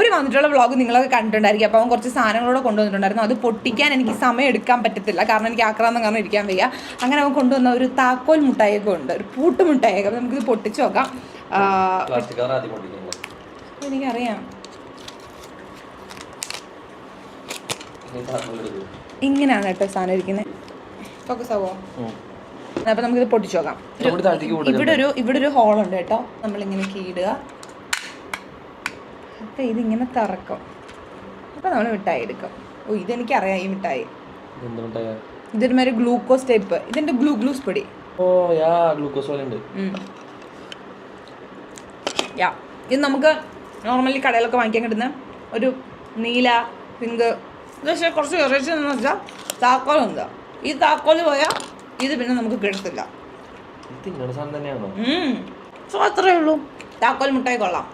ഫെബ്രുവരി വന്നിട്ടുള്ള വ്ളോഗ് നിങ്ങളൊക്കെ കണ്ടിട്ടുണ്ടായിരിക്കും. അപ്പോൾ അവൻ കുറച്ച് സാധനങ്ങളോടെ കൊണ്ടുവന്നിട്ടുണ്ടായിരുന്നു. അത് പൊട്ടിക്കാൻ എനിക്ക് സമയം എടുക്കാൻ പറ്റത്തില്ല, കാരണം എനിക്ക് ആക്രാന്തം കാരണം ഇരിക്കാൻ വയ്യ. അങ്ങനെ അവൻ കൊണ്ടുവന്ന ഒരു താക്കോൽ മുട്ടായൊക്കെ ഉണ്ട്, ഒരു പൂട്ട് മുട്ടായൊക്കെ. അപ്പോൾ നമുക്കിത് പൊട്ടിച്ച് നോക്കാം. എനിക്കറിയാം. ഇങ്ങനെയാണ് കേട്ടോ സാധനം ഇരിക്കുന്നത്. ഫോക്കസ് ആവോ? അപ്പോൾ നമുക്കിത് പൊട്ടിച്ച് നോക്കാം. ഇവിടെ ഒരു ഹോളുണ്ട് കേട്ടോ, നമ്മളിങ്ങനെ കീടുക. അപ്പം ഇതിങ്ങനെ തുറക്കും. അപ്പം നമ്മൾ മിഠായി എടുക്കും. ഓ, ഇതെനിക്കറിയാം ഈ മിഠായി. ഇതൊരുമാതിരി ഗ്ലൂക്കോസ് ടൈപ്പ്. ഇതിൻ്റെ ഗ്ലൂസ് പൊടി. ഇത് നമുക്ക് നോർമലി കടയിലൊക്കെ വാങ്ങിക്കാൻ കിട്ടുന്ന ഒരു നീല പിങ്ക്. പക്ഷേ കുറച്ച് വെറൈറ്റി എന്ന് വെച്ചാൽ താക്കോലുണ്ട്. ഈ താക്കോല് പോയാൽ ഇത് പിന്നെ നമുക്ക് കിട്ടത്തില്ല. സോ അത്രയേ ഉള്ളൂ. താക്കോൽ മുട്ടായി കൊള്ളാം.